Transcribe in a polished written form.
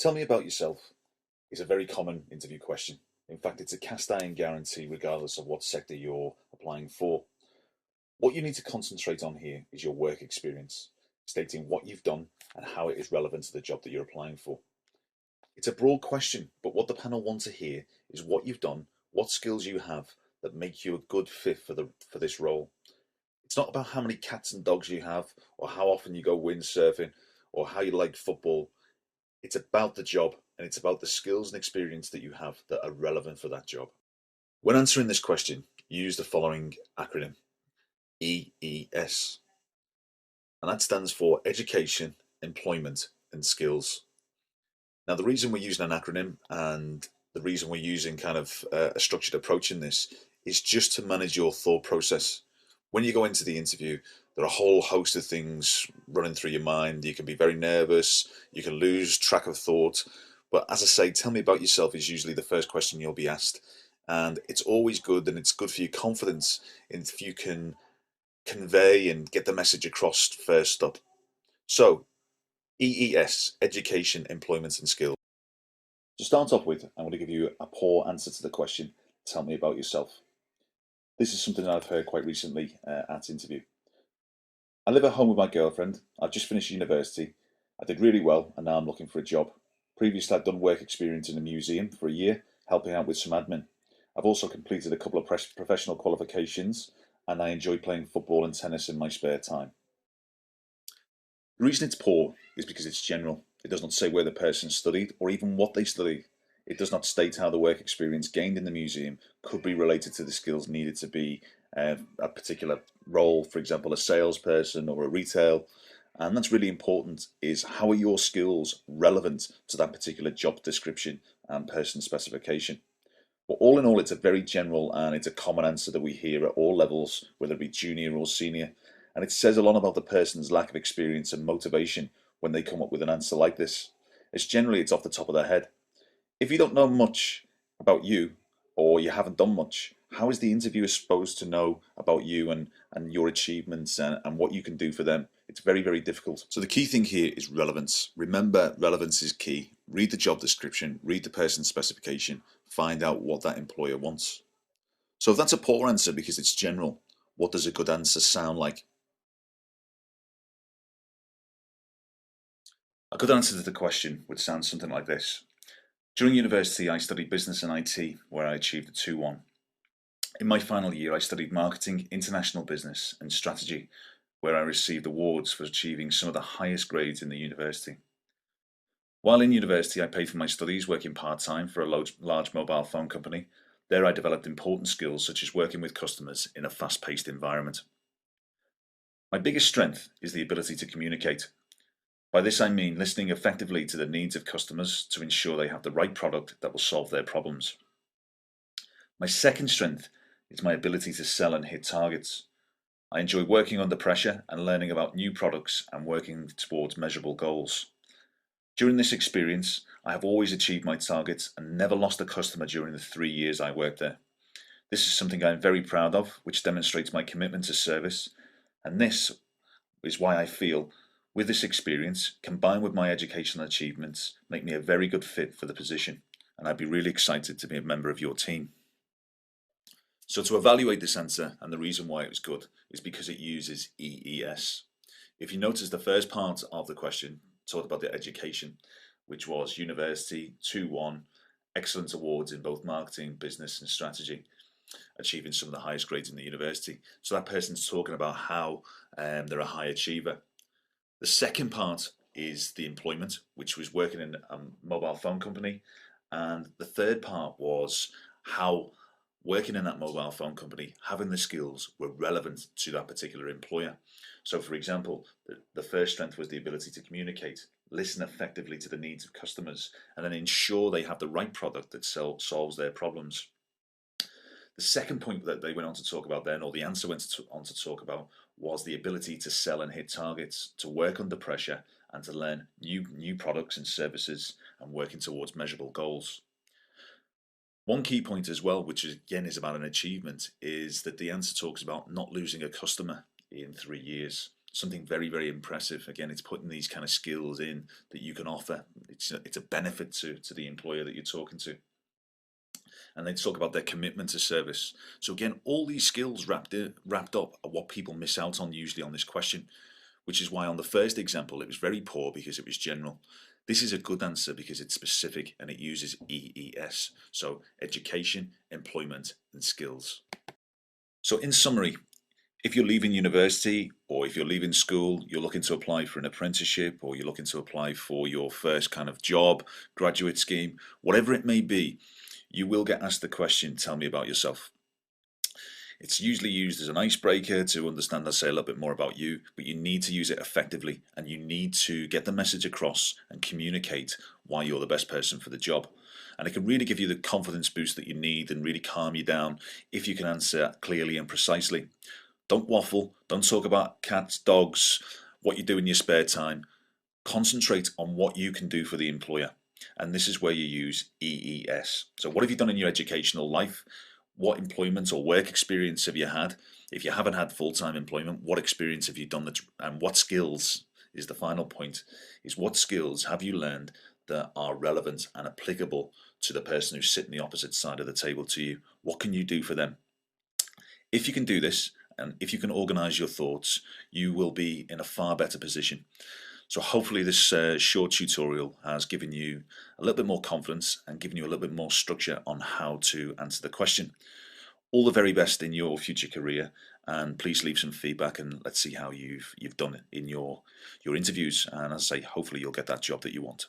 Tell me about yourself is a very common interview question. In fact, it's a cast iron guarantee regardless of what sector you're applying for. What you need to concentrate on here is your work experience, stating what you've done and how it is relevant to the job that you're applying for. It's a broad question, but what the panel want to hear is what you've done, what skills you have that make you a good fit for this role. It's not about how many cats and dogs you have, or how often you go windsurfing, or how you like football. It's about the job, and it's about the skills and experience that you have that are relevant for that job. When answering this question, use the following acronym: EES, and that stands for Education, Employment, and Skills. Now, the reason we're using an acronym and the reason we're using kind of a structured approach in this is just to manage your thought process. When you go into the interview, there are a whole host of things running through your mind. You can be very nervous, you can lose track of thought. But as I say, tell me about yourself is usually the first question you'll be asked. And it's always good, and it's good for your confidence if you can convey and get the message across first up. So, EES, Education, Employment and Skills. To start off with, I'm going to give you a poor answer to the question, tell me about yourself. This is something that I've heard quite recently at interview. I live at home with my girlfriend. I've just finished university. I did really well and now I'm looking for a job. Previously, I'd done work experience in a museum for a year, helping out with some admin. I've also completed a couple of professional qualifications and I enjoy playing football and tennis in my spare time. The reason it's poor is because it's general. It does not say where the person studied or even what they studied. It does not state how the work experience gained in the museum could be related to the skills needed to be a particular role, for example, a salesperson or a retail. And that's really important, is how are your skills relevant to that particular job description and person specification. But all in all, it's a very general and it's a common answer that we hear at all levels, whether it be junior or senior. And it says a lot about the person's lack of experience and motivation when they come up with an answer like this. It's off the top of their head. If you don't know much about you, or you haven't done much, how is the interviewer supposed to know about you and your achievements and what you can do for them? It's very, very difficult. So the key thing here is relevance. Remember, relevance is key. Read the job description, read the person's specification, find out what that employer wants. So if that's a poor answer because it's general, what does a good answer sound like? A good answer to the question would sound something like this. During university, I studied business and IT, where I achieved a 2-1. In my final year, I studied marketing, international business, and strategy, where I received awards for achieving some of the highest grades in the university. While in university, I paid for my studies working part-time for a large mobile phone company. There I developed important skills such as working with customers in a fast-paced environment. My biggest strength is the ability to communicate. By this I mean listening effectively to the needs of customers to ensure they have the right product that will solve their problems. My second strength is my ability to sell and hit targets. I enjoy working under pressure and learning about new products and working towards measurable goals. During this experience, I have always achieved my targets and never lost a customer during the 3 years I worked there. This is something I am very proud of, which demonstrates my commitment to service, and this is why I feel with this experience, combined with my educational achievements, make me a very good fit for the position, and I'd be really excited to be a member of your team. So to evaluate this answer, and the reason why it was good, is because it uses EES. If you notice, the first part of the question talked about the education, which was university, 2-1, excellent awards in both marketing, business and strategy, achieving some of the highest grades in the university. So that person's talking about how they're a high achiever. The second part is the employment, which was working in a mobile phone company. And the third part was how working in that mobile phone company, having the skills were relevant to that particular employer. So for example, the first strength was the ability to communicate, listen effectively to the needs of customers, and then ensure they have the right product that solves their problems. The second point that they went on to talk about then, or the answer went on to talk about, was the ability to sell and hit targets, to work under pressure, and to learn new products and services, and working towards measurable goals. One key point as well, which again is about an achievement, is that the answer talks about not losing a customer in 3 years. something very, very impressive. Again, it's putting these kind of skills in that you can offer. It's a benefit to the employer that you're talking to. And they talk about their commitment to service. So again, all these skills wrapped up are what people miss out on usually on this question, which is why on the first example it was very poor because it was general. This is a good answer because it's specific and it uses EES, so education, employment, and skills. So in summary, if you're leaving university or if you're leaving school, you're looking to apply for an apprenticeship or you're looking to apply for your first kind of job, graduate scheme, whatever it may be, you will get asked the question, tell me about yourself. It's usually used as an icebreaker to understand, let's say, a little bit more about you, but you need to use it effectively and you need to get the message across and communicate why you're the best person for the job. And it can really give you the confidence boost that you need and really calm you down if you can answer clearly and precisely. Don't waffle, don't talk about cats, dogs, what you do in your spare time. Concentrate on what you can do for the employer. And this is where you use EES. So what have you done in your educational life? What employment or work experience have you had? If you haven't had full-time employment, what experience have you done and what skills is the final point, is what skills have you learned that are relevant and applicable to the person who's sitting the opposite side of the table to you? What can you do for them? If you can do this, and if you can organize your thoughts, you will be in a far better position. So hopefully this short tutorial has given you a little bit more confidence and given you a little bit more structure on how to answer the question. All the very best in your future career, and please leave some feedback and let's see how you've done it in your interviews, and as I say, hopefully you'll get that job that you want.